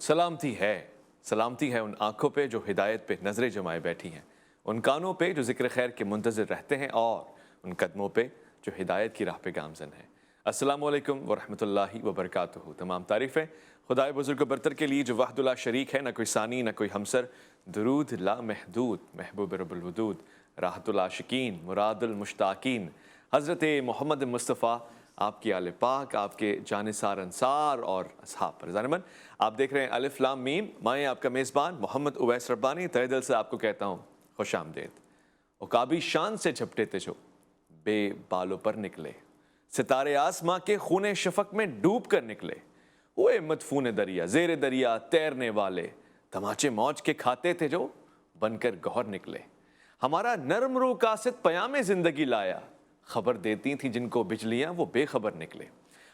سلامتی ہے ان آنکھوں پہ جو ہدایت پہ نظریں جمائے بیٹھی ہیں، ان کانوں پہ جو ذکر خیر کے منتظر رہتے ہیں، اور ان قدموں پہ جو ہدایت کی راہ پہ گامزن ہیں۔ السلام علیکم ورحمۃ اللہ وبرکاتہ۔ تمام تعریفیں خدائے بزرگ و برتر کے لیے جو وحدہ لا شریک ہے، نہ کوئی ثانی نہ کوئی ہمسر، درود لا محدود محبوب رب الودود، راحت العاشقین مراد المشتاقین، حضرت محمد مصطفیٰ، آپ کی آل پاک، آپ کے جانثار انصار اور اصحاب پر۔ زانمن آپ دیکھ رہے ہیں الف لام میم، میں آپ کا میزبان محمد اویس ربانی تہہ دل سے آپ کو کہتا ہوں خوش آمدید۔ عقابی شان سے جھپٹے تھے جو بے بالوں پر نکلے، ستارے آسماں کے خون شفق میں ڈوب کر نکلے، ہوئے مدفون دریا زیر دریا تیرنے والے، تماچے موج کے کھاتے تھے جو بن کر گوہر نکلے، ہمارا نرم رو قاصد پیام زندگی لایا، خبر دیتی تھی جن کو بجلیاں وہ بے خبر نکلے۔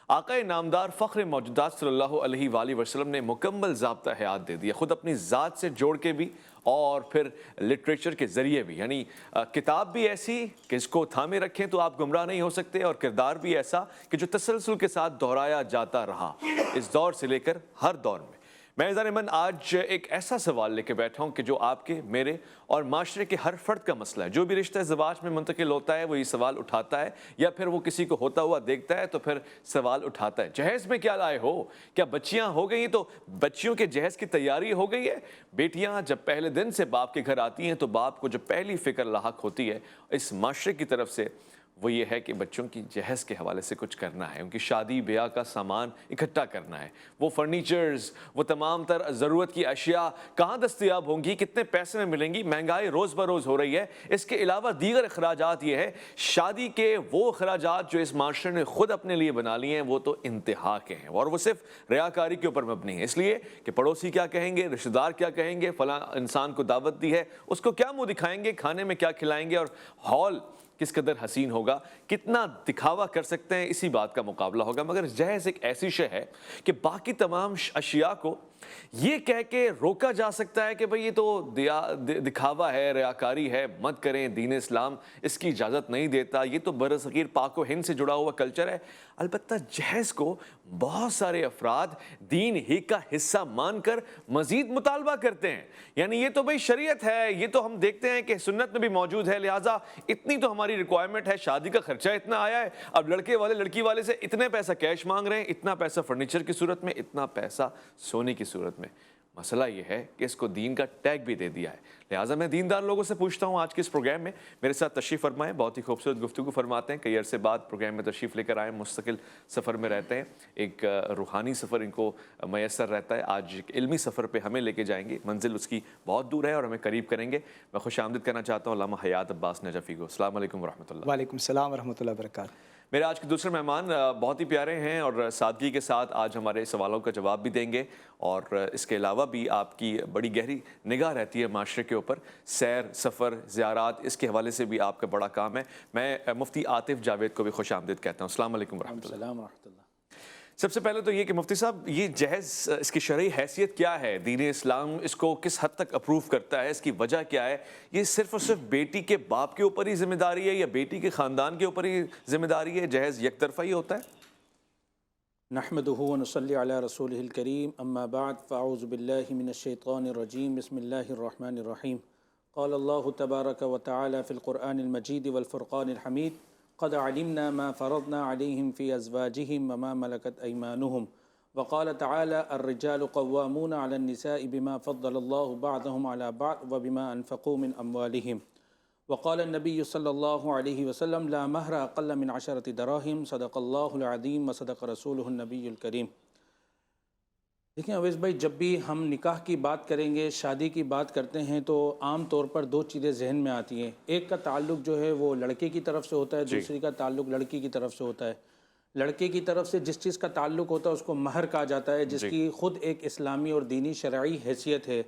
آقا نامدار فخر موجودات صلی اللہ علیہ وآلہ وسلم نے مکمل ضابطہ حیات دے دیا، خود اپنی ذات سے جوڑ کے بھی اور پھر لٹریچر کے ذریعے بھی، یعنی کتاب بھی ایسی کہ اس کو تھامے رکھیں تو آپ گمراہ نہیں ہو سکتے، اور کردار بھی ایسا کہ جو تسلسل کے ساتھ دہرایا جاتا رہا اس دور سے لے کر ہر دور میں۔ میں ظالماً آج ایک ایسا سوال لے کے بیٹھا ہوں کہ جو آپ کے، میرے اور معاشرے کے ہر فرد کا مسئلہ ہے۔ جو بھی رشتہ زواج میں منتقل ہوتا ہے وہ یہ سوال اٹھاتا ہے، یا پھر وہ کسی کو ہوتا ہوا دیکھتا ہے تو پھر سوال اٹھاتا ہے، جہیز میں کیا لائے ہو؟ کیا بچیاں ہو گئی تو بچیوں کے جہیز کی تیاری ہو گئی ہے؟ بیٹیاں جب پہلے دن سے باپ کے گھر آتی ہیں تو باپ کو جو پہلی فکر لاحق ہوتی ہے اس معاشرے کی طرف سے وہ یہ ہے کہ بچوں کی جہیز کے حوالے سے کچھ کرنا ہے، ان کی شادی بیاہ کا سامان اکٹھا کرنا ہے، وہ فرنیچرز، وہ تمام تر ضرورت کی اشیاء کہاں دستیاب ہوں گی، کتنے پیسے میں ملیں گی، مہنگائی روز بروز ہو رہی ہے۔ اس کے علاوہ دیگر اخراجات یہ ہے، شادی کے وہ اخراجات جو اس معاشرے نے خود اپنے لیے بنا لیے ہیں وہ تو انتہا کے ہیں، اور وہ صرف ریاکاری کے اوپر مبنی ہے، اس لیے کہ پڑوسی کیا کہیں گے، رشتہ دار کیا کہیں گے، فلاں انسان کو دعوت دی ہے اس کو کیا منہ دکھائیں گے، کھانے میں کیا کھلائیں گے، اور ہال کس قدر حسین ہوگا، کتنا دکھاوا کر سکتے ہیں، اسی بات کا مقابلہ ہوگا۔ مگر جہیز ایک ایسی شے ہے کہ باقی تمام اشیاء کو یہ کہہ کے روکا جا سکتا ہے کہ بھئی یہ تو دکھاوا ہے، ریاکاری ہے، مت کریں، دین اسلام اس کی اجازت نہیں دیتا، یہ تو برصغیر پاک و ہند سے جڑا ہوا کلچر ہے۔ البتہ جہیز کو بہت سارے افراد دین ہی کا حصہ مان کر مزید مطالبہ کرتے ہیں، یعنی یہ تو بھئی شریعت ہے، یہ تو ہم دیکھتے ہیں کہ سنت میں بھی موجود ہے، لہٰذا اتنی تو ہماری ریکوائرمنٹ ہے، شادی کا خرچہ اتنا آیا ہے، اب لڑکے والے لڑکی والے سے اتنے پیسہ کیش مانگ رہے ہیں، اتنا پیسہ فرنیچر کی صورت میں، اتنا پیسہ سونے کی صورت میں۔ مسئلہ یہ ہے کہ اس کو دین کا ٹیگ بھی دے دیا ہے، لہٰذا میں دیندار لوگوں سے پوچھتا ہوں آج کے اس پروگرام میں میرے ساتھ تشریف فرمائیں، بہت ہی خوبصورت گفتگو فرماتے ہیں، کئی عرصے بعد پروگرام میں تشریف لے کر آئے، مستقل سفر میں رہتے ہیں، ایک روحانی سفر ان کو میسر رہتا ہے، آج ایک علمی سفر پہ ہمیں لے کے جائیں گے، منزل اس کی بہت دور ہے اور ہمیں قریب کریں گے۔ میں خوش آمدید کرنا چاہتا ہوں علامہ حیات عباس نجفی کو۔ السلام علیکم ورحمۃ اللہ۔ وعلیکم السلام ورحمۃ اللہ وبرکاتہ۔ میرے آج کے دوسرے مہمان بہت ہی پیارے ہیں اور سادگی کے ساتھ آج ہمارے سوالوں کا جواب بھی دیں گے، اور اس کے علاوہ بھی آپ کی بڑی گہری نگاہ رہتی ہے معاشرے کے اوپر، سیر، سفر، زیارات، اس کے حوالے سے بھی آپ کا بڑا کام ہے۔ میں مفتی عاطف جاوید کو بھی خوش آمدید کہتا ہوں۔ السلام علیکم ورحمۃ اللہ۔ السلام ورحمۃ اللہ۔ سب سے پہلے تو یہ کہ مفتی صاحب، یہ جہیز اس کی شرعی حیثیت کیا ہے؟ دین اسلام اس کو کس حد تک اپروو کرتا ہے؟ اس کی وجہ کیا ہے؟ یہ صرف اور صرف بیٹی کے باپ کے اوپر ہی ذمہ داری ہے یا بیٹی کے خاندان کے اوپر ہی ذمہ داری ہے؟ جہیز یک طرفہ ہی ہوتا ہے؟ نحمدہ ونصلی علی رسولہ الکریم، اما بعد فاعوذ باللہ من الشیطان الرجیم، بسم اللہ الرحمن الرحیم۔ قال اللہ تبارک وتعالی فی القرآن المجید والفرقان الحمید، قد علمنا ما فرضنا علیہم فی ازواجہم وما ملکت ایمانہم، وقال تعالی الرجال قوامون علی النساء بما فضل اللہ بعضهم علی بعض وبما انفقوا من اموالہم، وقال النبی صلی اللہ علیہ وسلم لا مہر اقل من 10 دراہم، صدق اللہ العظیم وصدق رسولہ النبی الکریم۔ دیکھیں اویس بھائی، جب بھی ہم نکاح کی بات کریں گے، شادی کی بات کرتے ہیں تو عام طور پر دو چیزیں ذہن میں آتی ہیں۔ ایک کا تعلق جو ہے وہ لڑکے کی طرف سے ہوتا ہے، دوسری کا تعلق لڑکی کی طرف سے ہوتا ہے۔ لڑکے کی طرف سے جس چیز کا تعلق ہوتا ہے اس کو مہر کہا جاتا ہے، جس کی خود ایک اسلامی اور دینی شرعی حیثیت ہے۔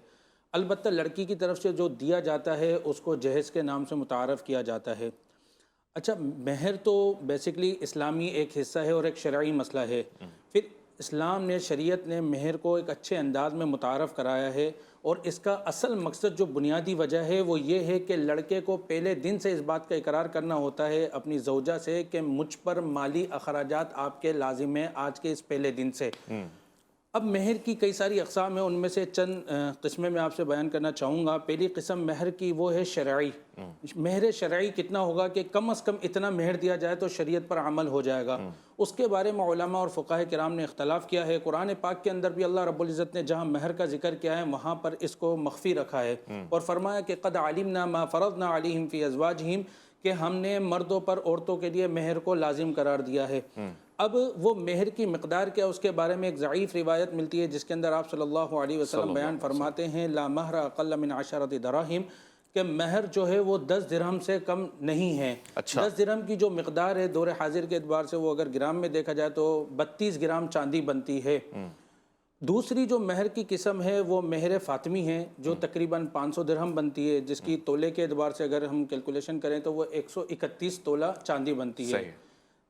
البتہ لڑکی کی طرف سے جو دیا جاتا ہے اس کو جہیز کے نام سے متعارف کیا جاتا ہے۔ اچھا، مہر تو بیسیکلی اسلامی ایک حصہ ہے اور ایک شرعی مسئلہ ہے۔ پھر اسلام نے، شریعت نے مہر کو ایک اچھے انداز میں متعارف کرایا ہے، اور اس کا اصل مقصد جو بنیادی وجہ ہے وہ یہ ہے کہ لڑکے کو پہلے دن سے اس بات کا اقرار کرنا ہوتا ہے اپنی زوجہ سے کہ مجھ پر مالی اخراجات آپ کے لازم ہیں آج کے اس پہلے دن سے۔ اب مہر کی کئی ساری اقسام ہیں، ان میں سے چند قسمیں میں آپ سے بیان کرنا چاہوں گا۔ پہلی قسم مہر کی وہ ہے شرعی۔ مہر شرعی کتنا ہوگا کہ کم از کم اتنا مہر دیا جائے تو شریعت پر عمل ہو جائے گا۔ اس کے بارے میں علماء اور فقہاء کرام نے اختلاف کیا ہے۔ قرآن پاک کے اندر بھی اللہ رب العزت نے جہاں مہر کا ذکر کیا ہے وہاں پر اس کو مخفی رکھا ہے، اور فرمایا کہ قد علمنا ما فرضنا علیہم فی ازواجہم، کہ ہم نے مردوں پر عورتوں کے لیے مہر کو لازم قرار دیا ہے۔ اب وہ مہر کی مقدار کیا، اس کے بارے میں ایک ضعیف روایت ملتی ہے جس کے اندر آپ صلی اللہ علیہ وسلم بیان فرماتے ہیں لا مہر اقل من 10 دراہم، کہ مہر جو ہے وہ 10 درہم سے کم نہیں ہے۔ 10 درہم کی جو مقدار ہے دور حاضر کے اعتبار سے وہ اگر گرام میں دیکھا جائے تو 32 گرام چاندی بنتی ہے۔ دوسری جو مہر کی قسم ہے وہ مہر فاطمی ہے، جو تقریباً 500 درہم بنتی ہے، جس کی تولے کے اعتبار سے اگر ہم کیلکولیشن کریں تو وہ 131 تولہ چاندی بنتی ہے۔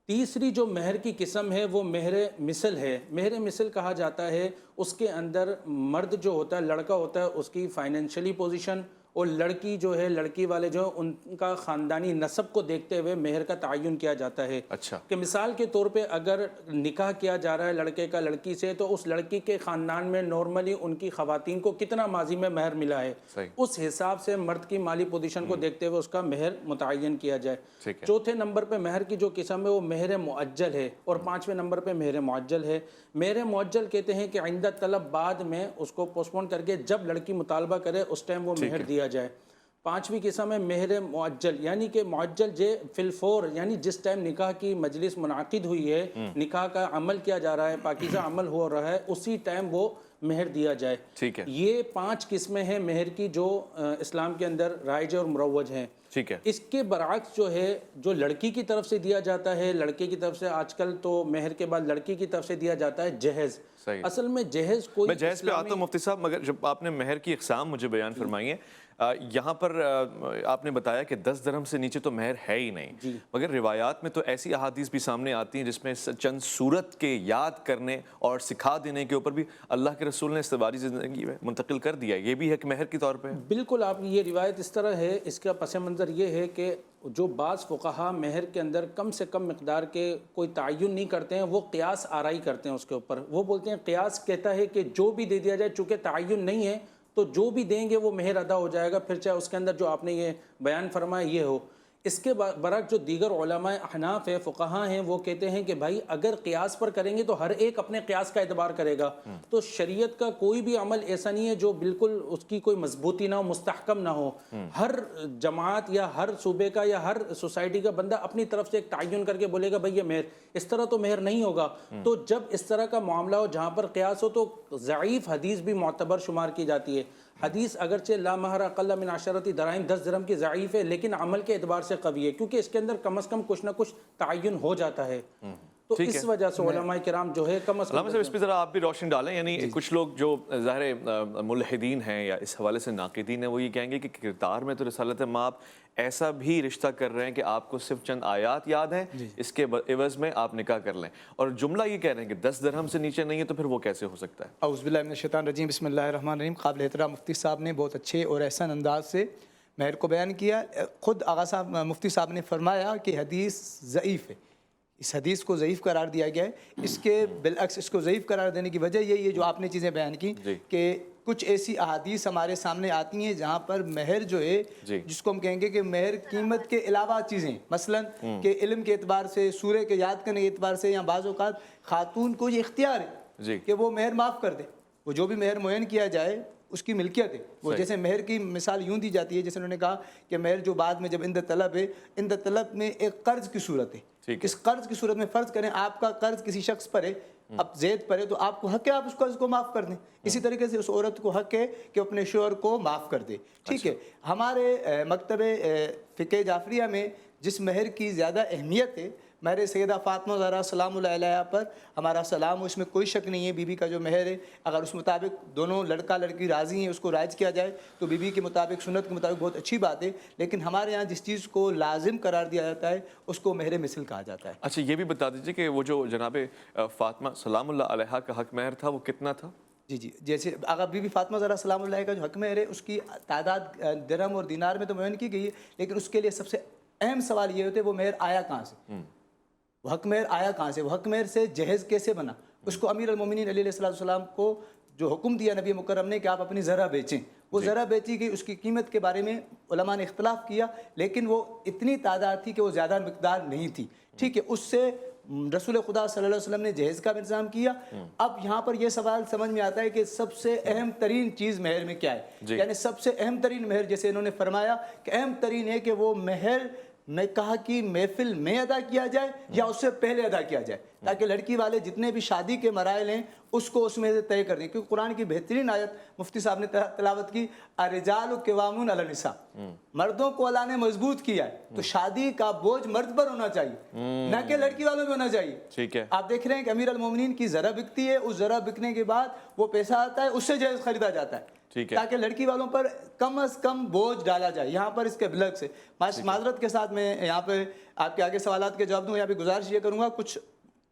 تیسری جو مہر کی قسم ہے وہ مہر مثل ہے۔ مہر مثل کہا جاتا ہے اس کے اندر مرد جو ہوتا ہے، لڑکا ہوتا ہے، اس کی فائنینشلی پوزیشن، اور لڑکی جو ہے، لڑکی والے جو ہیں ان کا خاندانی نسب کو دیکھتے ہوئے مہر کا تعین کیا جاتا ہے۔ کہ مثال کے طور پہ اگر نکاح کیا جا رہا ہے لڑکے کا لڑکی سے، تو اس لڑکی کے خاندان میں نارملی ان کی خواتین کو کتنا ماضی میں مہر ملا ہے، اس حساب سے مرد کی مالی پوزیشن کو دیکھتے ہوئے اس کا مہر متعین کیا جائے۔ چوتھے نمبر پہ مہر کی جو قسم ہے وہ مہر معجل ہے، اور 5ویں نمبر پہ مہر معجل ہے۔ مہر معجل کہتے ہیں کہ عند طلب، بعد میں اس کو پوسٹ پون کر کے جب لڑکی مطالبہ کرے اس ٹائم وہ مہر دیا جائے۔ 5ویں قسم ہے مہر معجل، یعنی کہ معجل فی الفور، یعنی جس ٹائم نکاح کی مجلس منعقد ہوئی ہے، نکاح کا عمل کیا جا رہا ہے، پاکیزہ عمل ہو رہا ہے، اسی ٹائم وہ مہر دیا جائے۔ یہ 5 قسمیں ہیں مہر کی جو اسلام کے اندر رائج اور مروج ہیں۔ اس کے برعکس جو ہے، جو لڑکی کی طرف سے دیا جاتا ہے، لڑکے کی طرف سے آج کل تو مہر کے بعد لڑکی کی طرف سے دیا جاتا ہے جہیز۔ اصل میں جہیز کوئی، میں جہیز پہ آتا ہوں مفتی صاحب، مگر جب آپ نے مہر کی اقسام مجھے بیان فرمائی ہیں، یہاں پر آپ نے بتایا کہ 10 درہم سے نیچے تو مہر ہے ہی نہیں، مگر روایات میں تو ایسی احادیث بھی سامنے آتی ہیں جس میں چند صورت کے یاد کرنے اور سکھا دینے کے اوپر بھی اللہ کے رسول نے استواری زندگی میں منتقل کر دیا۔ یہ بھی ہے کہ مہر کے طور پہ بالکل آپ یہ روایت اس طرح ہے، اس کا پس منظر یہ ہے کہ جو بعض فقہا مہر کے اندر کم سے کم مقدار کے کوئی تعین نہیں کرتے ہیں، وہ قیاس آرائی کرتے ہیں اس کے اوپر۔ وہ بولتے ہیں قیاس کہتا ہے کہ جو بھی دے دیا جائے، چونکہ تعین نہیں ہے تو جو بھی دیں گے وہ مہر ادا ہو جائے گا، پھر چاہے اس کے اندر جو آپ نے یہ بیان فرمایا یہ ہو۔ اس کے برعکس جو دیگر علماء احناف ہیں، فقہاء ہیں، وہ کہتے ہیں کہ بھائی اگر قیاس پر کریں گے تو ہر ایک اپنے قیاس کا اعتبار کرے گا، تو شریعت کا کوئی بھی عمل ایسا نہیں ہے جو بالکل اس کی کوئی مضبوطی نہ ہو، مستحکم نہ ہو۔ ہر جماعت یا ہر صوبے کا یا ہر سوسائٹی کا بندہ اپنی طرف سے ایک تعین کر کے بولے گا بھائی یہ مہر، اس طرح تو مہر نہیں ہوگا۔ تو جب اس طرح کا معاملہ ہو جہاں پر قیاس ہو تو ضعیف حدیث بھی معتبر شمار کی جاتی ہے۔ حدیث اگرچہ لا مہر اقل من 10 دراہم 10 درہم کی ضعیف ہے، لیکن عمل کے اعتبار سے قوی ہے، کیونکہ اس کے اندر کم از کم کچھ نہ کچھ تعین ہو جاتا ہے۔ تو اس وجہ سے علماء کرام جو ہے کم از کم، اس پہ ذرا آپ بھی روشن ڈالیں۔ یعنی کچھ لوگ جو ظاہر ملحدین ہیں یا اس حوالے سے ناقدین ہیں، وہ یہ کہیں گے کہ کردار میں تو رسالت مآب ایسا بھی رشتہ کر رہے ہیں کہ آپ کو صرف چند آیات یاد ہیں، اس کے عوض میں آپ نکاح کر لیں، اور جملہ یہ کہہ رہے ہیں کہ 10 درہم سے نیچے نہیں ہے، تو پھر وہ کیسے ہو سکتا ہے؟ اعوذ باللہ من الشیطان الرجیم، بسم اللہ الرحمن الرحیم۔ قابل احترام مفتی صاحب نے بہت اچھے اور احسن انداز سے مہر کو بیان کیا۔ خود آغا صاحب مفتی صاحب نے فرمایا کہ حدیث ضعیف ہے، اس حدیث کو ضعیف قرار دیا گیا ہے۔ اس کے بالعکس اس کو ضعیف قرار دینے کی وجہ یہی ہے جو آپ نے چیزیں بیان کی، کہ کچھ ایسی احادیث ہمارے سامنے آتی ہیں جہاں پر مہر جو ہے، جس کو ہم کہیں گے کہ مہر قیمت کے علاوہ چیزیں، مثلاً کہ علم کے اعتبار سے، سورہ کے یاد کرنے کے اعتبار سے، یا بعض اوقات خاتون کو یہ اختیار ہے کہ وہ مہر معاف کر دے، وہ جو بھی مہر معین کیا جائے اس کی ملکیت ہے وہ۔ جیسے مہر کی مثال یوں دی جاتی ہے، جیسے انہوں نے کہا کہ مہر جو بعد میں جب عند طلب ہے، عند طلب میں ایک قرض کی صورت ہے، اس قرض کی صورت میں فرض کریں آپ کا قرض کسی شخص پر ہے، اب زید پر ہے، تو آپ کو حق ہے آپ اس قرض کو معاف کر دیں۔ اسی طریقے سے اس عورت کو حق ہے کہ اپنے شوہر کو معاف کر دے، ٹھیک ہے۔ ہمارے مکتب فقہ جعفریہ میں جس مہر کی زیادہ اہمیت ہے، مہر سیدہ فاطمہ زہرا سلام اللہ علیہا پر ہمارا سلام، اس میں کوئی شک نہیں ہے، بی بی کا جو مہر ہے اگر اس مطابق دونوں لڑکا لڑکی راضی ہیں اس کو رائج کیا جائے تو بی بی کے مطابق، سنت کے مطابق بہت اچھی بات ہے، لیکن ہمارے یہاں جس چیز کو لازم قرار دیا جاتا ہے اس کو مہر مثل کہا جاتا ہے۔ اچھا یہ بھی بتا دیجیے کہ وہ جو جناب فاطمہ سلام اللہ علیہا کا حق مہر تھا وہ کتنا تھا؟ جی، جیسے اگر بی بی فاطمہ زہرا سلام اللہ کا جو حق مہر ہے اس کی تعداد درہم اور دینار میں تو معین کی گئی ہے، لیکن اس کے لیے سب سے اہم سوال یہ ہوتا ہے وہ مہر آیا کہاں سے، وہ حق مہر آیا کہاں سے، وہ حق مہر سے جہیز کیسے بنا، اس کو امیر المومنین علیہ السلام کو جو حکم دیا نبی مکرم نے کہ آپ اپنی ذرہ بیچیں، وہ ذرہ بیچی گئی. اس کی قیمت کے بارے میں علماء نے اختلاف کیا، لیکن وہ اتنی تعداد تھی کہ وہ زیادہ مقدار نہیں تھی. ٹھیک ہے، اس سے رسول خدا صلی اللہ علیہ وسلم نے جہیز کا انتظام کیا. اب یہاں پر یہ سوال سمجھ میں آتا ہے کہ سب سے اہم ترین چیز مہر میں کیا ہے. یعنی سب سے اہم ترین مہر، جیسے انہوں نے فرمایا کہ اہم ترین ہے کہ وہ مہر نکاح کی محفل میں ادا کیا جائے یا اس سے پہلے ادا کیا جائے، تاکہ لڑکی والے جتنے بھی شادی کے مراحل ہیں اس کو اس میں سے طے کر دیں. کیونکہ قرآن کی بہترین آیت مفتی صاحب نے تلاوت کی، الرجال قوامون علی النساء، مردوں کو اللہ نے مضبوط کیا ہے، تو شادی کا بوجھ مرد پر ہونا چاہیے نہ کہ لڑکی والوں پہ ہونا چاہیے. ٹھیک ہے، آپ دیکھ رہے ہیں کہ امیر المومنین کی ذرہ بکتی ہے، اس ذرہ بکنے کے بعد وہ پیسہ آتا ہے، اس سے جہیز خریدا جاتا ہے تاکہ لڑکی والوں پر کم از کم بوجھ ڈالا جائے. یہاں پر اس کے بلگ سے معذرت کے ساتھ میں یہاں پہ آپ کے آگے سوالات کے جواب دوں. یہاں پہ گزارش یہ کروں گا، کچھ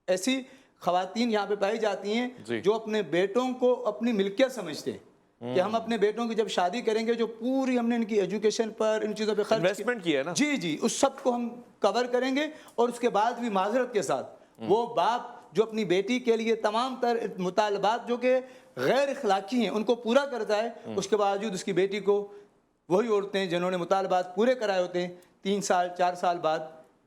ایسی خواتین یہاں پہ پائی جاتی ہیں جو اپنے بیٹوں کو اپنی ملکیت سمجھتے ہیں کہ ہم اپنے بیٹوں کی جب شادی کریں گے جو پوری ہم نے ان کی ایجوکیشن پر ان چیزوں پہ خرچ انویسٹمنٹ کیا ہے نا، جی اس سب کو ہم کور کریں گے. اور اس کے بعد بھی معذرت کے ساتھ وہ باپ جو اپنی بیٹی کے لیے تمام تر مطالبات جو کہ غیر اخلاقی ہیں ان کو پورا کرتا ہے، اس کے باوجود اس کی بیٹی کو وہی عورتیں جنہوں نے مطالبات پورے کرائے ہوتے ہیں 3 سال 4 سال بعد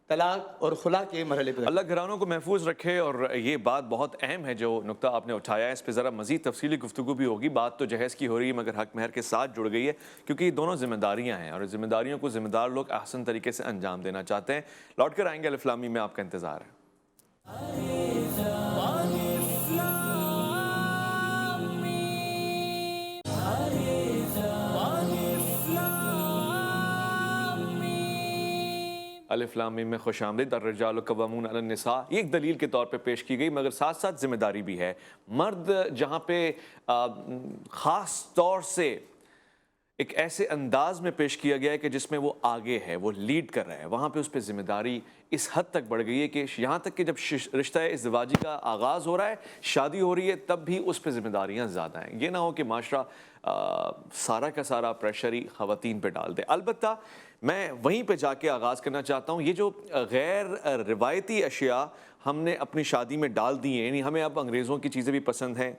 طلاق اور خلا کے مرحلے پہ. اللہ گھرانوں کو محفوظ رکھے. اور یہ بات بہت اہم ہے جو نقطہ آپ نے اٹھایا ہے، اس پہ ذرا مزید تفصیلی گفتگو بھی ہوگی. بات تو جہیز کی ہو رہی ہے مگر حق مہر کے ساتھ جڑ گئی ہے، کیونکہ یہ دونوں ذمہ داریاں ہیں اور ذمہ داریوں کو ذمہ دار لوگ احسن طریقے سے انجام دینا چاہتے ہیں. لوٹ کر آئیں گے الف لام میم میں، آپ کا انتظار ہے. الف لام میم میں خوش آمدید. الرجال قوامون علی النساء یہ ایک دلیل کے طور پہ پیش کی گئی، مگر ساتھ ساتھ ذمہ داری بھی ہے. مرد جہاں پہ خاص طور سے ایک ایسے انداز میں پیش کیا گیا ہے کہ جس میں وہ آگے ہے، وہ لیڈ کر رہا ہے، وہاں پہ اس پہ ذمہ داری اس حد تک بڑھ گئی ہے کہ یہاں تک کہ جب رشتہ ازدواجی کا آغاز ہو رہا ہے، شادی ہو رہی ہے، تب بھی اس پہ ذمہ داریاں زیادہ ہیں. یہ نہ ہو کہ معاشرہ سارا کا سارا پریشر ہی خواتین پہ ڈال دے. البتہ میں وہیں پہ جا کے آغاز کرنا چاہتا ہوں. یہ جو غیر روایتی اشیاء ہم نے اپنی شادی میں ڈال دی ہیں، یعنی ہمیں اب انگریزوں کی چیزیں بھی پسند ہیں،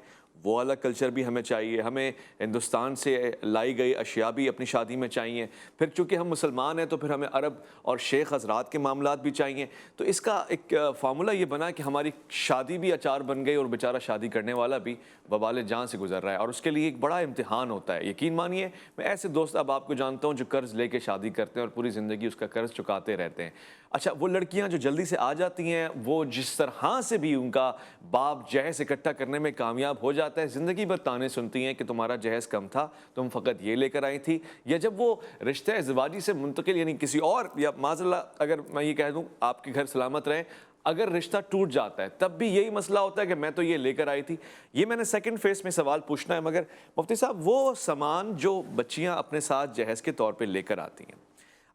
وہ الگ کلچر بھی ہمیں چاہیے، ہمیں ہندوستان سے لائی گئی اشیاء بھی اپنی شادی میں چاہیے، پھر چونکہ ہم مسلمان ہیں تو پھر ہمیں عرب اور شیخ حضرات کے معاملات بھی چاہیے. تو اس کا ایک فارمولہ یہ بنا کہ ہماری شادی بھی اچار بن گئی اور بیچارہ شادی کرنے والا بھی وبال جان سے گزر رہا ہے، اور اس کے لیے ایک بڑا امتحان ہوتا ہے. یقین مانیے میں ایسے دوست اب آپ کو جانتا ہوں جو قرض لے کے شادی کرتے ہیں اور پوری زندگی اس کا قرض چکاتے رہتے ہیں. اچھا، وہ لڑکیاں جو جلدی سے آ جاتی ہیں، وہ جس طرح سے بھی ان کا باپ جہیز اکٹھا کرنے میں کامیاب ہو جاتا ہے، زندگی بھر تانے سنتی ہیں کہ تمہارا جہیز کم تھا، تم فقط یہ لے کر آئی تھی. یا جب وہ رشتہ ازدواجی سے منتقل یعنی کسی اور، یا معاذ اللہ اگر میں یہ کہہ دوں آپ کے گھر سلامت رہیں، اگر رشتہ ٹوٹ جاتا ہے تب بھی یہی مسئلہ ہوتا ہے کہ میں تو یہ لے کر آئی تھی. یہ میں نے سیکنڈ فیس میں سوال پوچھنا ہے. مگر مفتی صاحب، وہ سامان جو بچیاں اپنے ساتھ جہیز کے طور پہ لے کر آتی ہیں،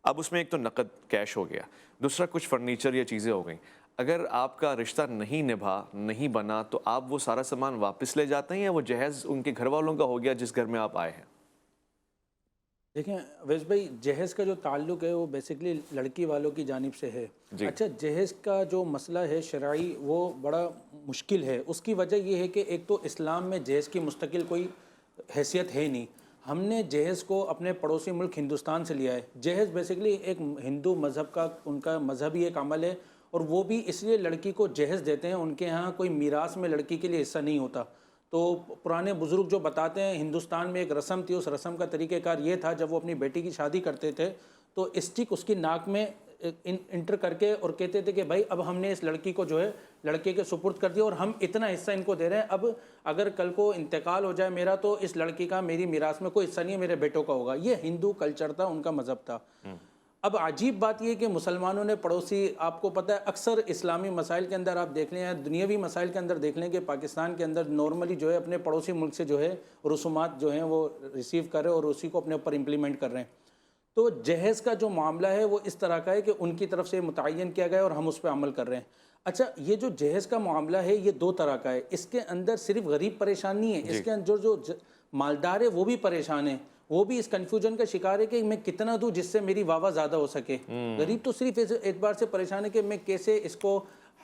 اب اس میں ایک تو نقد کیش ہو گیا، دوسرا کچھ فرنیچر یا چیزیں ہو گئیں. اگر آپ کا رشتہ نہیں نہیں بنا تو آپ وہ سارا سامان واپس لے جاتے ہیں یا وہ جہیز ان کے گھر والوں کا ہو گیا جس گھر میں آپ آئے ہیں؟ دیکھیں ویس بھائی، جہیز کا جو تعلق ہے وہ بیسیکلی لڑکی والوں کی جانب سے ہے. اچھا، جہیز کا جو مسئلہ ہے شرعی وہ بڑا مشکل ہے. اس کی وجہ یہ ہے کہ ایک تو اسلام میں جہیز کی مستقل کوئی حیثیت ہے نہیں. ہم نے جہیز کو اپنے پڑوسی ملک ہندوستان سے لیا ہے. جہیز بیسیکلی ایک ہندو مذہب کا ان کا مذہبی ایک عمل ہے، اور وہ بھی اس لیے لڑکی کو جہیز دیتے ہیں. ان کے ہاں کوئی میراث میں لڑکی کے لیے حصہ نہیں ہوتا. تو پرانے بزرگ جو بتاتے ہیں ہندوستان میں ایک رسم تھی، اس رسم کا طریقہ کار یہ تھا، جب وہ اپنی بیٹی کی شادی کرتے تھے تو اسٹک اس کی ناک میں انٹر کر کے اور کہتے تھے کہ بھائی اب ہم نے اس لڑکی کو جو ہے لڑکے کے سپرد کر دیا اور ہم اتنا حصہ ان کو دے رہے ہیں. اب اگر کل کو انتقال ہو جائے میرا تو اس لڑکی کا میری میراث میں کوئی حصہ نہیں ہے، میرے بیٹوں کا ہوگا. یہ ہندو کلچر تھا، ان کا مذہب تھا. اب عجیب بات یہ کہ مسلمانوں نے پڑوسی، آپ کو پتہ ہے اکثر اسلامی مسائل کے اندر آپ دیکھ لیں یا دنیاوی مسائل کے اندر دیکھ لیں کہ پاکستان کے اندر نارملی جو ہے اپنے پڑوسی ملک سے جو ہے رسومات جو ہیں وہ ریسیو کر رہے ہیں اور اسی کو اپنے اوپر امپلیمنٹ کر رہے ہیں. تو جہیز کا جو معاملہ ہے وہ اس طرح کا ہے کہ ان کی طرف سے متعین کیا گیا اور ہم اس پہ عمل کر رہے ہیں. اچھا، یہ جو جہیز کا معاملہ ہے یہ 2 طرح کا ہے. اس کے اندر صرف غریب پریشان نہیں ہے، اس کے اندر جو مالدار ہے وہ بھی پریشان ہے، وہ بھی اس کنفیوژن کا شکار ہے کہ میں کتنا دوں جس سے میری واہ واہ زیادہ ہو سکے. غریب تو صرف اس اعتبار سے پریشان ہے کہ میں کیسے اس کو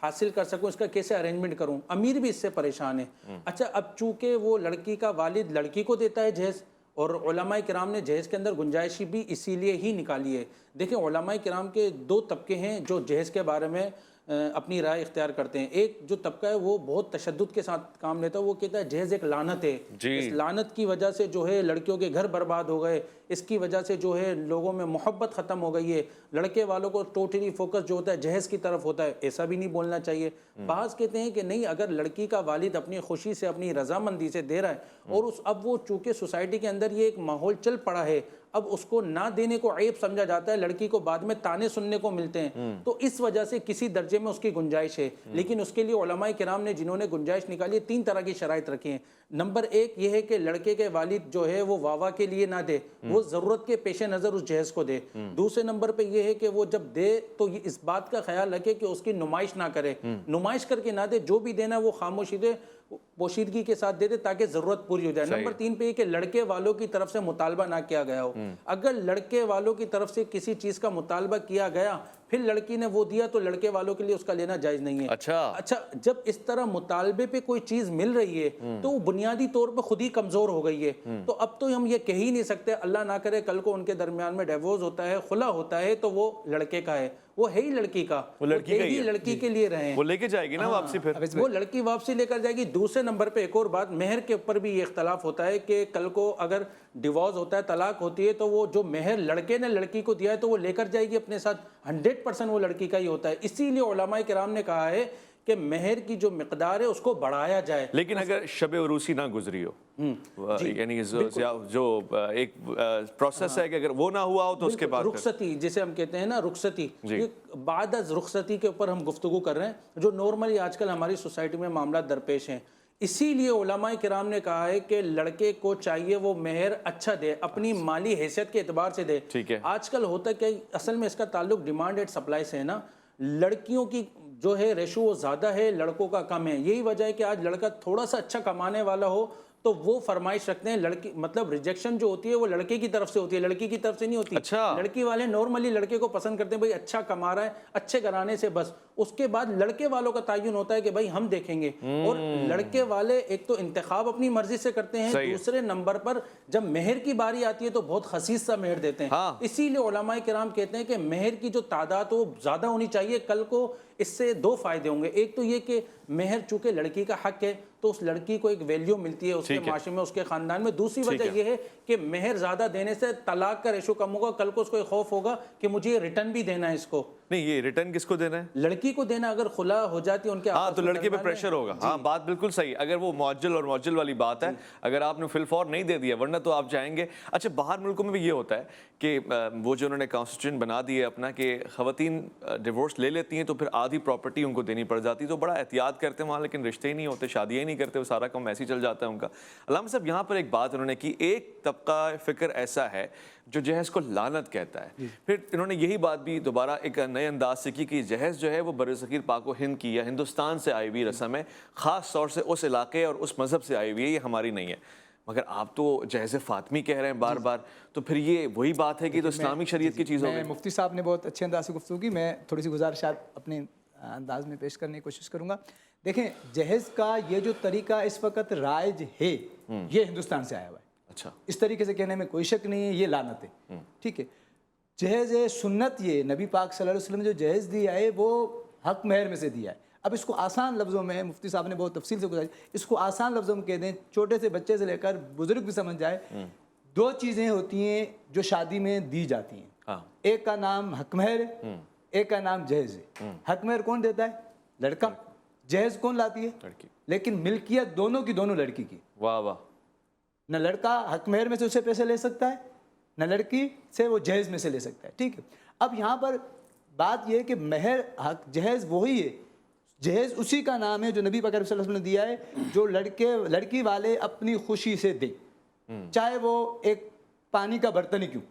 حاصل کر سکوں، اس کا کیسے ارینجمنٹ کروں. امیر بھی اس سے پریشان ہے. اچھا اب چونکہ وہ لڑکی کا والد لڑکی کو دیتا ہے جہیز، اور علماء کرام نے جہیز کے اندر گنجائش بھی اسی لیے ہی نکالی ہے. دیکھیں علماء کرام کے دو طبقے ہیں جو جہیز کے بارے میں اپنی رائے اختیار کرتے ہیں. ایک جو طبقہ ہے وہ بہت تشدد کے ساتھ کام لیتا ہے، وہ کہتا ہے جہیز ایک لعنت ہے، اس لعنت کی وجہ سے جو ہے لڑکیوں کے گھر برباد ہو گئے، اس کی وجہ سے جو ہے لوگوں میں محبت ختم ہو گئی ہے، لڑکے والوں کو ٹوٹلی فوکس جو ہوتا ہے جہیز کی طرف ہوتا ہے. ایسا بھی نہیں بولنا چاہیے. بعض کہتے ہیں کہ نہیں، اگر لڑکی کا والد اپنی خوشی سے اپنی رضامندی سے دے رہا ہے اور اب وہ چونکہ سوسائٹی کے اندر یہ ایک ماحول چل پڑا ہے، اب اس کو نہ دینے کو عیب سمجھا جاتا ہے، لڑکی کو بعد میں تانے سننے کو ملتے ہیں، تو اس وجہ سے کسی درجے میں اس کی گنجائش ہے. لیکن اس کے لیے علماء کرام نے جنہوں نے گنجائش نکالی ہے 3 طرح کی شرائط رکھی ہیں. نمبر 1 یہ ہے کہ لڑکے کے والد جو ہے وہ واہ کے لیے نہ دے، وہ ضرورت کے پیش نظر اس جہیز کو دے. دوسرے نمبر پہ یہ ہے کہ وہ جب دے تو اس بات کا خیال رکھے کہ اس کی نمائش نہ کرے، نمائش کر کے نہ دے، جو بھی دینا وہ خاموشی دے، پوشیدگی کے ساتھ دے دے تاکہ ضرورت پوری ہو جائے. نمبر 3 پہ یہ کہ لڑکے والوں کی طرف سے مطالبہ نہ کیا گیا ہو. اگر لڑکے والوں کی طرف سے کسی چیز کا مطالبہ کیا گیا پھر لڑکی نے وہ دیا تو لڑکے والوں کے لیے اس کا لینا جائز نہیں ہے. اچھا جب اس طرح مطالبے پہ کوئی چیز مل رہی ہے تو وہ بنیادی طور پہ خود ہی کمزور ہو گئی ہے. تو اب تو ہم یہ کہہ ہی نہیں سکتے اللہ نہ کرے کل کو ان کے درمیان میں ڈیورس ہوتا ہے، خلا ہوتا ہے تو وہ لڑکے کا ہے، وہ ہے ہی لڑکی کا، وہ لڑکی کے لیے رہے ہیں، وہ لے کے جائے گی نا واپسی، پھر وہ لڑکی واپسی لے کر جائے گی. دوسرے نمبر پہ ایک اور بات، مہر کے اوپر بھی یہ اختلاف ہوتا ہے کہ کل کو اگر ڈیورس ہوتا ہے، طلاق ہوتی ہے، تو وہ جو مہر لڑکے نے لڑکی کو دیا ہے تو وہ لے کر جائے گی اپنے ساتھ، 100% وہ لڑکی کا ہی ہوتا ہے. اسی لیے علماء کرام نے کہا ہے کہ مہر کی جو مقدار ہے اس کو بڑھایا جائے. لیکن اگر شب عروسی نہ گزری ہو، یعنی جو ایک پروسیس ہے کہ اگر وہ نہ ہوا ہو تو اس کے بعد رخصتی، جسے ہم کہتے ہیں نا رخصتی، بعد از رخصتی کے اوپر ہم گفتگو کر رہے ہیں جو نارملی آج کل ہماری سوسائٹی میں معاملات درپیش ہیں. اسی لیے علماء کرام نے کہا ہے کہ لڑکے کو چاہیے وہ مہر اچھا دے، اپنی مالی حیثیت کے اعتبار سے دے. آج کل ہوتا ہے کہ اصل میں اس کا تعلق ڈیمانڈ اینڈ سپلائی سے ہے نا، لڑکیوں کی جو ہے ریشو وہ زیادہ ہے، لڑکوں کا کم ہے. یہی وجہ ہے کہ آج لڑکا تھوڑا سا اچھا کمانے والا ہو تو وہ فرمائش رکھتے ہیں. لڑکی مطلب ریجیکشن جو ہوتی ہے وہ لڑکے کی طرف سے ہوتی ہے، لڑکی کی طرف سے نہیں ہوتی. لڑکی والے نارملی لڑکے کو پسند کرتے ہیں، بھائی اچھا کما رہا ہے، اچھے گھرانے سے، بس. اس کے بعد لڑکے والوں کا تعین ہوتا ہے کہ بھائی ہم دیکھیں گے. اور لڑکے والے ایک تو انتخاب اپنی مرضی سے کرتے ہیں، دوسرے نمبر پر جب مہر کی باری آتی ہے تو بہت خسیس سا مہر دیتے ہیں. اسی لیے علماء کرام کہتے ہیں کہ مہر کی جو تعداد وہ زیادہ ہونی چاہیے. کل کو اس سے 2 فائدے ہوں گے. ایک تو یہ کہ مہر چونکہ لڑکی کا حق ہے تو اس لڑکی کو ایک ویلیو ملتی ہے اس کے معاشرے میں، اس کے خاندان میں. دوسری وجہ یہ ہے کہ مہر زیادہ دینے سے طلاق کا ریشو کم ہوگا. کل کو اس کو ایک خوف ہوگا کہ مجھے یہ ریٹرن بھی دینا ہے. اس کو نہیں، یہ ریٹرن کس کو دینا ہے؟ لڑکی کو دینا. اگر خلا ہو جاتی ہے ان کے تو لڑکے پہ پریشر ہوگا. ہاں بات بالکل صحیح. اگر وہ معجل اور معجل والی بات ہے، اگر آپ نے فی الفور نہیں دے دیا ورنہ تو آپ جائیں گے. اچھا باہر ملکوں میں بھی یہ ہوتا ہے کہ وہ جو انہوں نے کانسٹیٹیوشن بنا دی ہے اپنا کہ خواتین ڈیورس لے لیتی ہیں تو پھر آدھی پراپرٹی ان کو دینی پڑ جاتی، تو بڑا احتیاط کرتے ہیں وہاں، لیکن رشتے ہی نہیں ہوتے، شادیاں ہی نہیں کرتے، وہ سارا کام ایسے ہی چل جاتا ہے ان کا. علامہ صاحب یہاں پر ایک بات انہوں نے کی، ایک طبقہ فکر ایسا ہے جو جہیز کو لعنت کہتا ہے. پھر انہوں نے یہی بات بھی دوبارہ ایک نئے انداز سے کی کہ جہیز جو ہے وہ برصغیر پاک و ہند کی یا ہندوستان سے آئی ہوئی رسم ہے، خاص طور سے اس علاقے اور اس مذہب سے آئی ہوئی ہے، یہ ہماری نہیں ہے. مگر آپ تو جہیز فاطمی کہہ رہے ہیں بار بار، تو پھر یہ وہی بات ہے کہ تو اسلامی شریعت کی چیز ہو گئی. مفتی صاحب نے بہت اچھے انداز سے گفتگو کی، میں تھوڑی سی گزارشات اپنے انداز میں پیش کرنے کی کوشش کروں گا. دیکھیں جہیز کا یہ جو طریقہ اس وقت رائج ہے یہ ہندوستان سے آیا ہوا ہے. اچھا، اس طریقے سے کہنے میں کوئی شک نہیں ہے، یہ لعنت ہے. ٹھیک ہے، جہیز سنت یہ نبی پاک صلی اللہ علیہ وسلم نے جو جہیز دیا ہے وہ حق مہر میں سے دیا ہے. اب اس کو آسان لفظوں میں مفتی صاحب نے بہت تفصیل سے گزاری، اس کو آسان لفظوں میں کہہ دیں، چھوٹے سے بچے سے لے کر بزرگ بھی سمجھ جائے. 2 چیزیں ہوتی ہیں جو شادی میں دی جاتی ہیں. ایک کا نام حق مہر ہے، ایک کا نام جہیز ہے. حق مہر کون دیتا ہے؟ لڑکا. جہیز کون لاتی ہے؟ لڑکی. لیکن ملکیت دونوں کی دونوں لڑکی کی. واہ واہ. نہ لڑکا حق مہر میں سے اسے پیسے لے سکتا ہے، نہ لڑکی سے وہ جہیز میں سے لے سکتا ہے. ٹھیک ہے، اب یہاں پر بات یہ ہے کہ مہر حق جہیز وہی ہے، جہیز اسی کا نام ہے جو نبی پاک صلی اللہ علیہ وسلم نے دیا ہے، جو لڑکی والے اپنی خوشی سے دیں، چاہے وہ ایک پانی کا برتن ہی کیوں،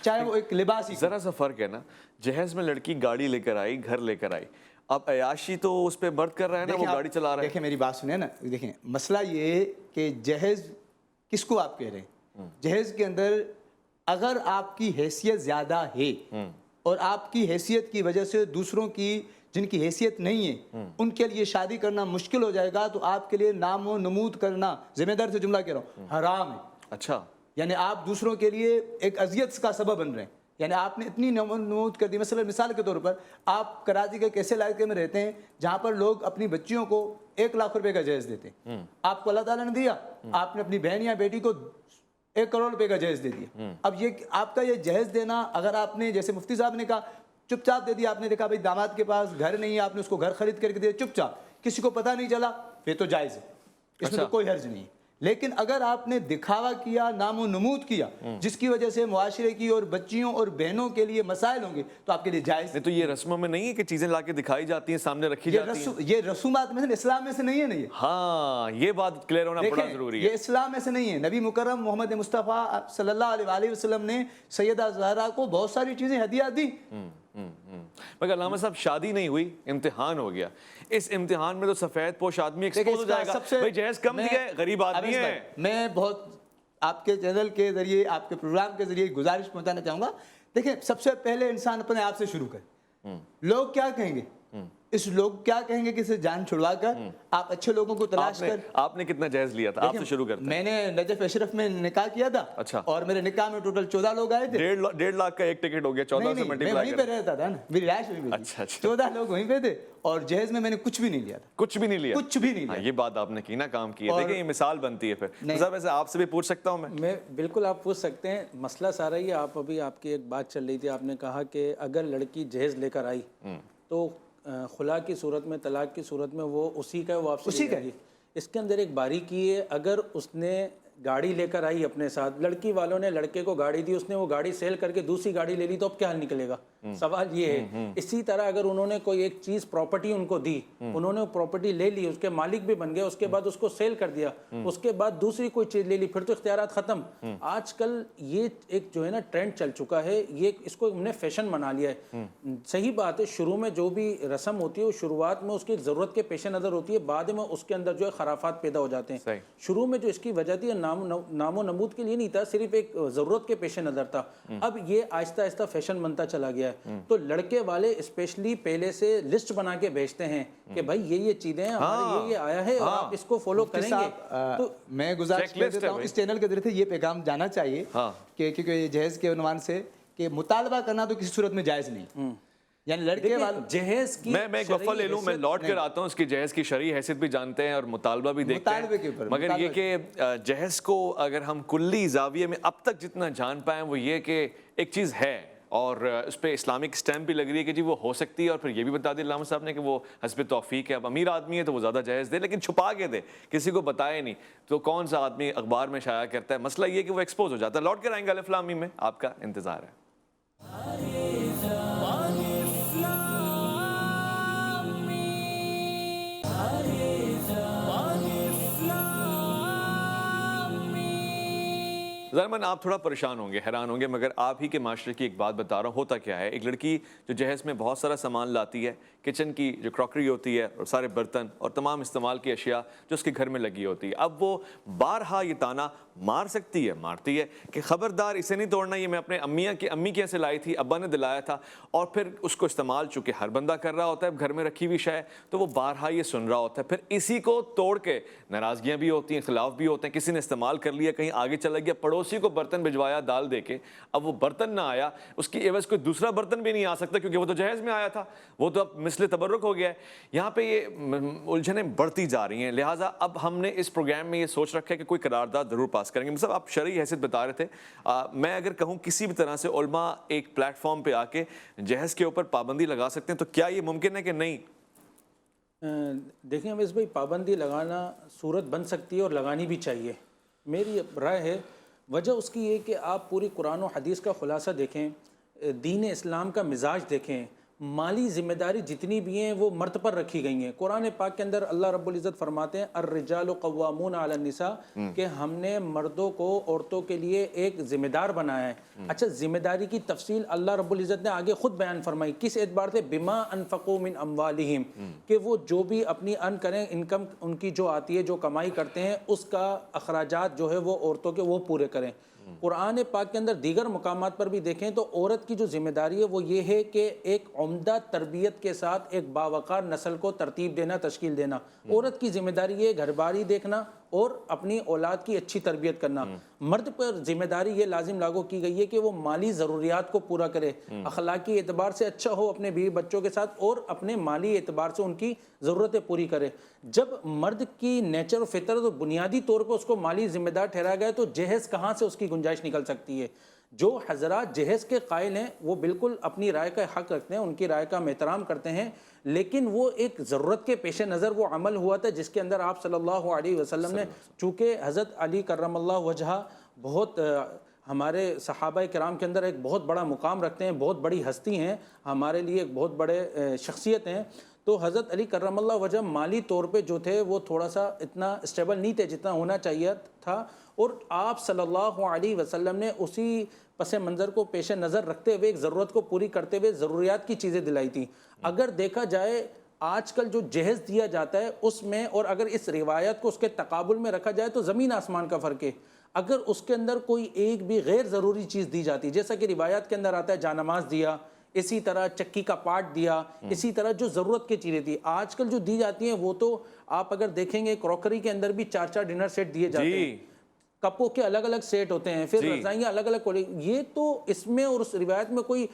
چاہے وہ ایک لباس ہی. ذرا سا فرق ہے نا، جہیز میں لڑکی گاڑی لے کر آئی، گھر لے کر آئی، اب عیاشی تو اس پہ مرد کر رہا ہے نا، وہ گاڑی چلا رہا ہے. دیکھیں میری بات سنیں نا، دیکھیں مسئلہ یہ ہے کہ جہیز کس کو آپ کہہ رہے ہیں؟ جہیز کے اندر اگر آپ کی حیثیت زیادہ ہے اور آپ کی حیثیت کی وجہ سے دوسروں کی جن کی حیثیت نہیں ہے ان کے لیے شادی کرنا مشکل ہو جائے گا تو آپ کے لیے نام و نمود کرنا، ذمہ دار سے جملہ کہہ رہا ہوں، حرام ہے۔ اچھا، یعنی آپ دوسروں کے لیے ایک اذیت کا سبب بن رہے ہیں، یعنی آپ نے اتنی نمود کر دی۔ مثال کے طور پر آپ کراچی کے ایک ایسے علاقے میں رہتے ہیں جہاں پر لوگ اپنی بچیوں کو 1 لاکھ روپے کا جہیز دیتے ہیں، آپ کو اللہ تعالیٰ نے دیا، آپ نے اپنی بہن یا بیٹی کو 1 کروڑ روپے کا جہیز دے دیا۔ اب یہ آپ کا یہ جہیز دینا، اگر آپ نے جیسے مفتی صاحب نے کہا چپ چاپ دے دیا، آپ نے دیکھا بھائی داماد کے پاس گھر نہیں ہے، آپ نے اس کو گھر خرید کر کے دیا چپ چاپ، کسی کو پتہ نہیں چلا، پھر تو جائز ہے، اس میں تو کوئی حرج نہیں ہے۔ لیکن اگر آپ نے دکھاوا کیا، نام و نمود کیا، جس کی وجہ سے معاشرے کی اور بچیوں اور بہنوں کے لیے مسائل ہوں گے تو آپ کے لیے جائز ہے۔ تو یہ رسموں میں نہیں ہے کہ چیزیں لا کے دکھائی جاتی ہیں، سامنے رکھی جاتی ہیں؟ یہ رسومات میں سے اسلام میں سے نہیں ہے نا، یہ ہاں، یہ بات کلیئر ہونا بڑا ضروری ہے۔ یہ اسلام میں سے نہیں ہے۔ نبی مکرم محمد مصطفیٰ صلی اللہ علیہ وسلم نے سیدہ زہرا کو بہت ساری چیزیں ہدیہ دی۔ مگر علامہ صاحب شادی نہیں ہوئی، امتحان ہو گیا، اس امتحان میں تو سفید پوش آدمی ایکسپوز ہو جائے گا، بھائی جہیز کم دیا ہے، غریب آدمی ہے۔ میں بہت آپ کے چینل کے ذریعے، آپ کے پروگرام کے ذریعے گزارش پہنچانا چاہوں گا، دیکھیں سب سے پہلے انسان اپنے آپ سے شروع کرے۔ لوگ کیا کہیں گے؟ اس لوگ کیا کہیں گے کہ اسے جان چھڑوا کر آپ اچھے لوگوں کو تلاش کر۔ آپ نے کتنا جہیز لیا تھا؟ آپ سے شروع کرتے ہیں۔ میں نے نجف اشرف میں نکاح کیا تھا، اچھا، اور میرے نکاح میں ٹوٹل 14 لوگ آئے تھے۔ 1.5 لاکھ کا ایک ٹکٹ ہو گیا، 14 سے ملٹی میں پلائی وہیں پہ رہتا تھا نا، میری رہائش وہیں پہ تھی۔ اچھا اچھا، 14 لوگ وہیں پہ تھے، اور جہیز میں نے کچھ بھی نہیں لیا تھا۔ کچھ بھی نہیں لیا؟ کچھ بھی نہیں لیا۔ یہ بات آپ نے کی نا، کام کی ہے۔ دیکھیں یہ مثال بنتی ہے۔ پھر صاحب ایسے آپ سے بھی پوچھ سکتا ہوں میں بالکل آپ پوچھ سکتے ہیں۔ مسئلہ سارا یہ، آپ ابھی آپ کی ایک بات چل رہی تھی، آپ نے کہا کہ اگر لڑکی جہیز لے کر آئی تو خلا کی صورت میں، طلاق کی صورت میں وہ اسی کا واپسی لے گی۔ اس کے اندر ایک باریکی ہے، اگر اس نے گاڑی لے کر آئی اپنے ساتھ، لڑکی والوں نے لڑکے کو گاڑی دی، اس نے وہ گاڑی سیل کر کے دوسری گاڑی لے لی، تو اب کیا نکلے گا؟ سوال یہ ہے۔ اسی طرح اگر انہوں نے کوئی ایک چیز پراپرٹی ان کو دی، انہوں نے پراپرٹی لے لی، اس کے مالک بھی بن گئے، اس کے بعد اس کو سیل کر دیا، اس کے بعد دوسری کوئی چیز لے لی، پھر تو اختیارات ختم۔ آج کل یہ ایک جو ہے نا ٹرینڈ چل چکا ہے، یہ اس کو ہم نے فیشن بنا لیا ہے۔ صحیح بات ہے، شروع میں جو بھی رسم ہوتی ہے وہ شروعات میں اس کی ضرورت کے پیش نظر ہوتی ہے، بعد میں اس کے اندر جو ہے خرافات پیدا ہو جاتے ہیں۔ شروع میں جو اس کی وجہ تھی نام و نمود کے لیے نہیں تھا، صرف ایک ضرورت کے پیش نظر تھا۔ اب یہ آہستہ آہستہ فیشن بنتا چلا گیا ہے، تو لڑکے والے اسپیشلی پہلے سے لسٹ بنا کے بھیجتے ہیں کہ بھائی یہ چیزیں ہیں، ہمارے یہ آیا ہے اور آپ اس کو فالو کریں گے۔ تو میں گزارش کر دیتا ہوں، اس چینل کے ذریعے یہ پیغام جانا چاہیے کہ کیونکہ یہ جہیز کے عنوان سے کہ مطالبہ کرنا تو کسی صورت میں جائز نہیں، یعنی لڑکے والے جہیز کی میں ایک وقفہ لے لوں، میں لوٹ کر آتا ہوں، اس کی جہیز کی شرعی حیثیت بھی جانتے ہیں اور مطالبہ بھی دیکھتے ہیں، مگر یہ کہ جہیز کو اگر ہم کلی زاویے میں اب تک جتنا جان پائیں وہ یہ کہ ایک چیز ہے اور اس پہ اسلامک اسٹیمپ بھی لگ رہی ہے کہ جی وہ ہو سکتی ہے، اور پھر یہ بھی بتا دیا علامہ صاحب نے کہ وہ حسب توفیق ہے، اب امیر آدمی ہے تو وہ زیادہ جہیز دے، لیکن چھپا کے دے، کسی کو بتائے نہیں، تو کون سا آدمی اخبار میں شائع کرتا ہے؟ مسئلہ یہ کہ وہ ایکسپوز ہو جاتا ہے۔ لوٹ کر آئیں گے الف لام میم میں، آپ کا انتظار ہے۔ ظاہراً آپ تھوڑا پریشان ہوں گے، حیران ہوں گے، مگر آپ ہی کے معاشرے کی ایک بات بتا رہا ہوں۔ ہوتا کیا ہے، ایک لڑکی جو جہیز میں بہت سارا سامان لاتی ہے، کچن کی جو کراکری ہوتی ہے اور سارے برتن اور تمام استعمال کی اشیاء جو اس کے گھر میں لگی ہوتی ہے، اب وہ بارہا یہ تانا مارتی ہے کہ خبردار اسے نہیں توڑنا، یہ میں اپنے امی کے یہاں سے لائی تھی، ابا نے دلایا تھا، اور پھر اس کو استعمال چونکہ ہر بندہ کر رہا ہوتا ہے گھر میں رکھی ہوئی شے، تو وہ بارہا یہ سن رہا ہوتا ہے، پھر اسی کو توڑ کے ناراضگیاں بھی ہوتی ہیں، خلاف بھی ہوتے ہیں، کسی نے استعمال کر لیا، کہیں آگے چلا گیا، پڑوسی کو برتن بھجوایا دال دے کے، اب وہ برتن نہ آیا، اس کی عوض کوئی دوسرا برتن بھی نہیں آ سکتا کیونکہ وہ تو جہیز میں آیا تھا، وہ تو اب مثل تبرک ہو گیا ہے۔ یہاں پہ یہ الجھنیں بڑھتی جا رہی ہیں، لہٰذا اب ہم نے اس پروگرام میں یہ سوچ رکھا ہے کہ کوئی قرارداد ضرور پاس کریں گے۔ مطلب آپ شرعی حیثیت بتا رہے تھے، میں اگر کہوں کسی بھی طرح سے علماء ایک پلیٹ فارم پہ آ کے جہیز کے اوپر پابندی لگا سکتے ہیں، تو کیا یہ ممکن ہے کہ نہیں؟ دیکھیں اویس بھائی، پابندی لگانا صورت بن سکتی ہے اور لگانی بھی چاہیے، میری رائے ہے۔ وجہ اس کی یہ کہ آپ پوری قرآن و حدیث کا خلاصہ دیکھیں، دین اسلام کا مزاج دیکھیں، مالی ذمہ داری جتنی بھی ہیں وہ مرد پر رکھی گئی ہیں۔ قرآن پاک کے اندر اللہ رب العزت فرماتے ہیں الرجال قوامون علی النساء، کہ ہم نے مردوں کو عورتوں کے لیے ایک ذمہ دار بنایا ہے۔ اچھا، ذمہ داری کی تفصیل اللہ رب العزت نے آگے خود بیان فرمائی، کس اعتبار سے؟ بما انفقوا من اموالہم، کہ وہ جو بھی اپنی کریں، انکم ان کی جو آتی ہے، جو کمائی کرتے ہیں، اس کا اخراجات جو ہے وہ عورتوں کے وہ پورے کریں۔ قرآن پاک کے اندر دیگر مقامات پر بھی دیکھیں تو عورت کی جو ذمہ داری ہے وہ یہ ہے کہ ایک عمدہ تربیت کے ساتھ ایک باوقار نسل کو ترتیب دینا، تشکیل دینا۔ عورت کی ذمہ داری ہے گھر باری دیکھنا اور اپنی اولاد کی اچھی تربیت کرنا۔ مرد پر ذمہ داری یہ لازم لاگو کی گئی ہے کہ وہ مالی ضروریات کو پورا کرے، اخلاقی اعتبار سے اچھا ہو اپنے بیوی بچوں کے ساتھ، اور اپنے مالی اعتبار سے ان کی ضرورتیں پوری کرے۔ جب مرد کی نیچر و فطرت اور بنیادی طور پر اس کو مالی ذمہ دار ٹھہرایا گیا تو جہیز کہاں سے اس کی گنجائش نکل سکتی ہے؟ جو حضرات جہیز کے قائل ہیں وہ بالکل اپنی رائے کا حق رکھتے ہیں، ان کی رائے کا ہم احترام کرتے ہیں، لیکن وہ ایک ضرورت کے پیش نظر وہ عمل ہوا تھا جس کے اندر آپ صلی اللہ علیہ وسلم نے، چونکہ حضرت علی کرم اللہ وجہہ بہت ہمارے صحابہ کرام کے اندر ایک بہت بڑا مقام رکھتے ہیں، بہت بڑی ہستی ہیں، ہمارے لیے ایک بہت بڑے شخصیت ہیں، تو حضرت علی کرم اللہ وجہ مالی طور پہ جو تھے وہ تھوڑا سا اتنا اسٹیبل نہیں تھے جتنا ہونا چاہیے تھا، اور آپ صلی اللہ علیہ وسلم نے اسی پس منظر کو پیش نظر رکھتے ہوئے ایک ضرورت کو پوری کرتے ہوئے ضروریات کی چیزیں دلائی تھیں۔ اگر دیکھا جائے آج کل جو جہیز دیا جاتا ہے اس میں، اور اگر اس روایت کو اس کے تقابل میں رکھا جائے تو زمین آسمان کا فرق ہے۔ اگر اس کے اندر کوئی ایک بھی غیر ضروری چیز دی جاتی، جیسا کہ روایات کے اندر آتا ہے جانماز دیا، اسی طرح چکی کا پارٹ دیا، اسی طرح جو ضرورت کی چیزیں تھی، آج کل جو دی جاتی ہیں وہ تو آپ اگر دیکھیں گے کروکری کے اندر بھی 4 ڈنر سیٹ دیے جاتے ہیں، کپوں کے الگ الگ سیٹ ہوتے ہیں، پھر رضائیاں الگ الگ، یہ تو اس میں اور اس روایت میں کوئی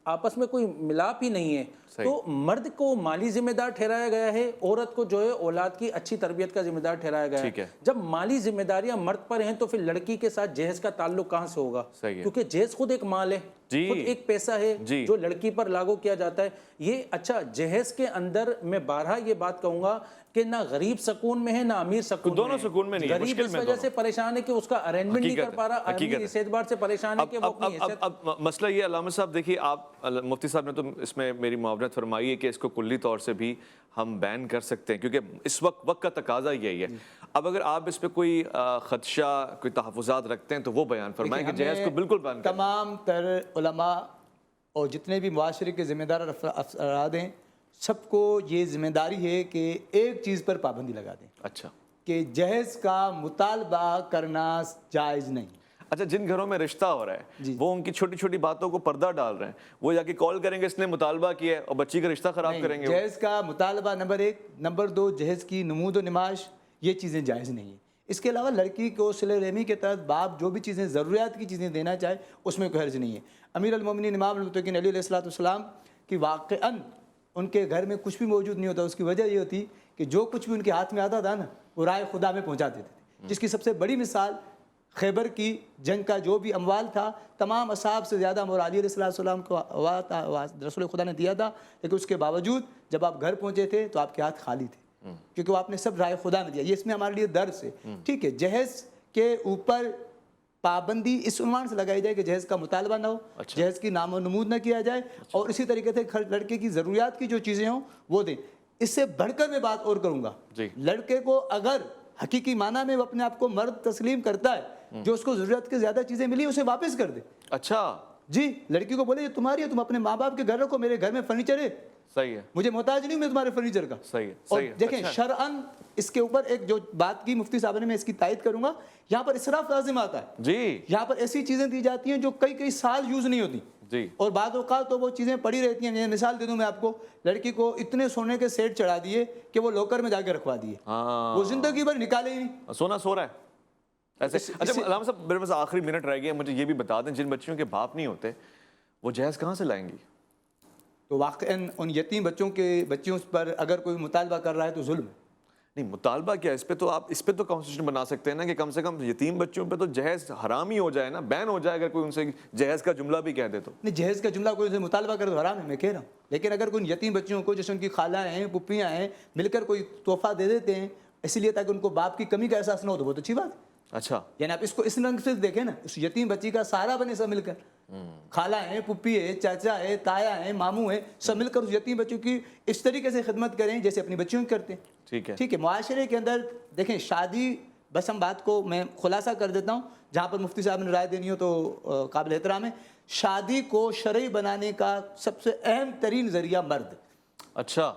آپس میں کوئی ملاپ ہی نہیں ہے۔ تو مرد کو مالی ذمہ دار ٹھہرایا گیا ہے، عورت کو جو ہے اولاد کی اچھی تربیت کا ذمہ دار ٹھہرایا گیا ہے۔ جب مالی ذمہ داریاں مرد پر ہیں تو پھر لڑکی کے ساتھ جہیز کا تعلق کہاں سے ہوگا؟ کیونکہ جہیز خود ایک مال ہے، خود ایک پیسہ ہے جو لڑکی پر لاگو کیا جاتا ہے۔ یہ اچھا جہیز کے اندر میں بارہا یہ بات کہوں گا کہ نہ غریب سکون میں ہے نہ امیر سکون، دونوں سکون میں نہیں ہے، غریب اس وجہ سے پریشان ہے کہ اس کا ارینجمنٹ نہیں کر پا رہا، امیر اس اعتبار سے پریشان ہے کہ وہ اپنی حیثیت۔ اب مسئلہ یہ علامہ صاحب دیکھیے، آپ مفتی صاحب نے تو اس میں میری معاونت فرمائی ہے کہ اس کو کلی طور سے بھی ہم بین کر سکتے ہیں کیونکہ اس وقت کا تقاضا یہی ہے۔ اب اگر آپ اس پہ کوئی خدشہ، کوئی تحفظات رکھتے ہیں تو وہ بیان فرمائیں کہ جہیز کو بالکل بین کریں۔ تمام تر علماء اور جتنے بھی معاشرے کے ذمہ دار افراد ہیں سب کو یہ ذمہ داری ہے کہ ایک چیز پر پابندی لگا دیں، اچھا، کہ جہیز کا مطالبہ کرنا جائز نہیں۔ اچھا، جن گھروں میں رشتہ ہو رہا ہے وہ ان کی چھوٹی چھوٹی باتوں کو پردہ ڈال رہے ہیں، وہ جا کے کال کریں گے اس نے مطالبہ کیا ہے اور بچی کا رشتہ خراب کریں گے۔ جہیز کا مطالبہ نمبر 1، نمبر 2 جہیز کی نمود و نمائش، یہ چیزیں جائز نہیں ہیں۔ اس کے علاوہ لڑکی کو صلہ رحمی کے تحت باپ جو بھی چیزیں ضروریات کی چیزیں دینا چاہے اس میں کوئی حرج نہیں ہے۔ امیر المومنین امام المتقین علی علیہ السلام کی واقعاً ان کے گھر میں کچھ بھی موجود نہیں ہوتا، اس کی وجہ یہ ہوتی کہ جو کچھ بھی ان کے ہاتھ میں آتا تھا نا وہ رائے خدا میں پہنچا دیتے تھے، جس کی سب سے بڑی مثال خیبر کی جنگ کا جو بھی اموال تھا تمام اصحاب سے زیادہ امور علی علیہ السلام کو رسول خدا نے دیا تھا، لیکن اس کے باوجود جب آپ گھر پہنچے تھے تو آپ کے ہاتھ خالی تھے کیونکہ وہ آپ نے سب رائے خدا میں دیا۔ یہ اس میں ہمارے لیے درس ہے، ٹھیک ہے۔ جہیز کے اوپر پابندی اس عنوان سے لگائی جائے کہ جہیز کا مطالبہ نہ ہو، جہیز کی نام و نمود نہ کیا جائے، اور اسی طریقے سے لڑکے کی ضروریات کی جو چیزیں ہوں وہ دیں۔ اس سے بڑھ کر میں بات اور کروں گا، لڑکے کو اگر حقیقی معنی میں وہ اپنے آپ کو مرد تسلیم کرتا ہے، جو اس کو ضرورت کی زیادہ چیزیں ملی اسے واپس کر دے۔ اچھا جی، لڑکی کو بولے یہ تمہاری ہے، تم اپنے ماں باپ کے گھر رکھو، میرے گھر میں فرنیچر ہے، صحیح ہے، مجھے محتاج نہیں ہوں میں تمہارے فرنیچر کا۔ صحیح ہے، اور دیکھیں شرعاً اس کے اوپر ایک جو بات کی مفتی صاحب نے، میں اس کی تائید کروں گا، یہاں پر اسراف لازم آتا ہے جی، یہاں پر ایسی چیزیں دی جاتی ہیں جو کئی سال یوز نہیں ہوتی جی، اور بعض اوقات تو وہ چیزیں پڑی رہتی ہیں۔ مثال دے دوں میں آپ کو، لڑکی کو اتنے سونے کے سیٹ چڑھا دیے کہ وہ لوکر میں جا کے رکھوا دیے، وہ زندگی بھر نکالے ہی نہیں، سونا سو رہا ہے ایسے۔ اچھا علامہ صاحب میرے پاس آخری منٹ رہ گیا، مجھے یہ بھی بتا دیں جن بچیوں کے باپ نہیں ہوتے وہ جہیز کہاں سے لائیں گی؟ تو واقعاً ان یتیم بچیوں پر اگر کوئی مطالبہ کر رہا ہے تو ظلم ہے۔ نہیں، مطالبہ کیا، اس پہ تو آپ اس پہ تو کانسٹیٹیوشن بنا سکتے ہیں نا کہ کم سے کم یتیم بچوں پہ تو جہیز حرام ہی ہو جائے نا، بین ہو جائے، اگر کوئی ان سے جہیز کا جملہ بھی کہہ دے تو۔ نہیں، جہیز کا جملہ کوئی ان سے مطالبہ کرے تو حرام ہے، میں کہہ رہا ہوں، لیکن اگر کوئی یتیم بچیوں کو جیسے ان کی خالہ ہیں، پھپھیاں ہیں، مل کر کوئی تحفہ دے دیتے ہیں اسی لیے تاکہ ان کو باپ کی کمی کا احساس نہ ہو تو بہت اچھی بات ہے۔ اچھا، یعنی آپ اس کو اس رنگ سے دیکھیں نا، اس یتیم بچی کا سہارا بنے سب مل کر، خالہ ہیں، پھپھی ہے، چاچا ہے، تایا ہیں، ماموں ہیں، سب مل کر اس یتیم بچوں کی اس طریقے سے خدمت کریں جیسے اپنی بچیوں کی کرتے ہیں۔ ٹھیک ہے، معاشرے کے اندر دیکھیں شادی، بس ہم بات کو میں خلاصہ کر دیتا ہوں، جہاں پر مفتی صاحب نے رائے دینی ہو تو قابل احترام ہے۔ شادی کو شرعی بنانے کا سب سے اہم ترین ذریعہ مرد۔ اچھا،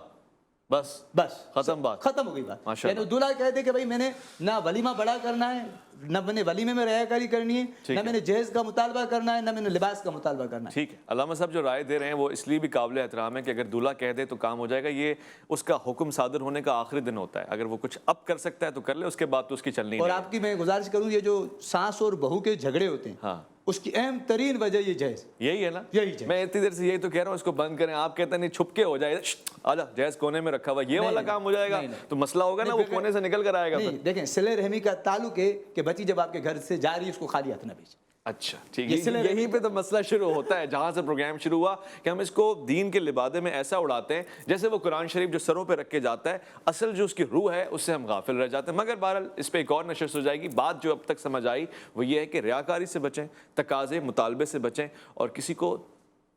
بس بس ختم بات. ختم ہو گئی بات. ماشاء یعنی دولہا کہتے کہ بھائی میں نے نہ ولیمہ بڑا کرنا ہے، نہ میں نے ولیمے میں رعایا کاری کرنی ہے، نہ میں نے جہیز کا مطالبہ کرنا ہے، نہ میں نے لباس کا مطالبہ کرنا ہے. ٹھیک ہے. علامہ صاحب جو رائے دے رہے ہیں وہ اس لیے بھی قابل احترام ہے کہ اگر دولہا کہہ دے تو کام ہو جائے گا. یہ اس کا حکم صادر ہونے کا آخری دن ہوتا ہے. اگر وہ کچھ اب کر سکتا ہے تو کر لے، اس کے بعد تو اس کی چلنی اور نہیں. آپ کی میں گزارش کروں، یہ جو ساس اور بہو کے جھگڑے ہوتے ہیں ہاں اس کی اہم ترین وجہ یہ جہیز. یہی ہے نا. یہی جہیز. میں اتنی دیر سے یہی تو کہہ رہا ہوں اس کو بند کریں. آپ کہتے ہیں نہیں چھپ کے ہو جائے، آجا جہیز کونے میں رکھا ہوا، یہ والا کام ہو جائے گا تو مسئلہ ہوگا نا، وہ کونے سے نکل کر آئے گا. نہیں دیکھیں، صلہ رحمی کا تعلق ہے کہ بچی جب آپ کے گھر سے جا رہی ہے اس کو خالی ہاتھ نہ بھیجیں. اچھا ٹھیک ہے. یہیں پہ تو مسئلہ شروع ہوتا ہے جہاں سے پروگرام شروع ہوا کہ ہم اس کو دین کے لبادے میں ایسا اڑاتے ہیں جیسے وہ قرآن شریف جو سروں پہ رکھ کے جاتا ہے، اصل جو اس کی روح ہے اس سے ہم غافل رہ جاتے ہیں. مگر بہرحال اس پہ ایک اور نشست ہو جائے گی. بات جو اب تک سمجھ آئی وہ یہ ہے کہ ریاکاری سے بچیں، تقاضے مطالبے سے بچیں اور کسی کو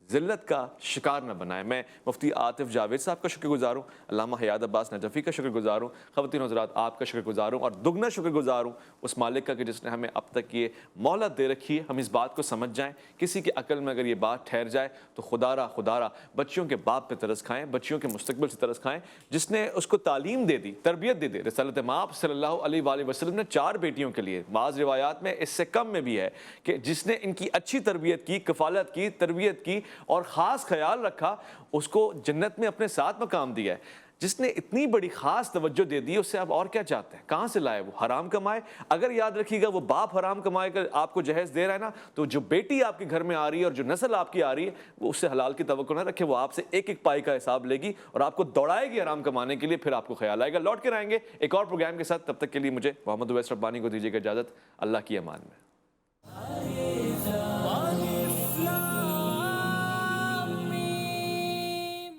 ذلت کا شکار نہ بنائیں. میں مفتی عاطف جاوید صاحب کا شکر گزار ہوں، علامہ حیات عباس نجفی کا شکر گزار ہوں، خواتین حضرات آپ کا شکر گزار ہوں، اور دگنا شکر گزار ہوں اس مالک کا کہ جس نے ہمیں اب تک یہ مہلت دے رکھی ہے. ہم اس بات کو سمجھ جائیں. کسی کی عقل میں اگر یہ بات ٹھہر جائے تو خدا را بچیوں کے باپ پہ ترس کھائیں، بچیوں کے مستقبل سے ترس کھائیں. جس نے اس کو تعلیم دے دی، تربیت دے دی. رسالت مآب صلی اللہ علیہ وآلہ وسلم نے 4 بیٹیوں کے لیے، بعض روایات میں اس سے کم میں بھی ہے، کہ جس نے ان کی اچھی تربیت کی، کفالت کی، تربیت کی اور خاص خیال رکھا، اس کو جنت میں اپنے ساتھ مقام دیا ہے. جس نے اتنی بڑی خاص توجہ دے دی، اس سے آپ اور کیا چاہتے ہیں؟ کہاں سے لائے؟ وہ حرام کمائے. اگر یاد رکھیے گا وہ باپ حرام کمائے کر آپ کو جہیز دے رہا ہے نا، تو جو بیٹی آپ کے گھر میں آ رہی ہے اور جو نسل آپ کی آ رہی ہے وہ اس سے حلال کی توقع نہ رکھے. وہ آپ سے ایک ایک پائی کا حساب لے گی اور آپ کو دوڑائے گی حرام کمانے کے لیے. پھر آپ کو خیال آئے گا. لوٹ کر آئیں گے ایک اور پروگرام کے ساتھ. تب تک کے لیے مجھے محمد اویس ربانی کو دیجیے گا اجازت. اللہ کی امان میں.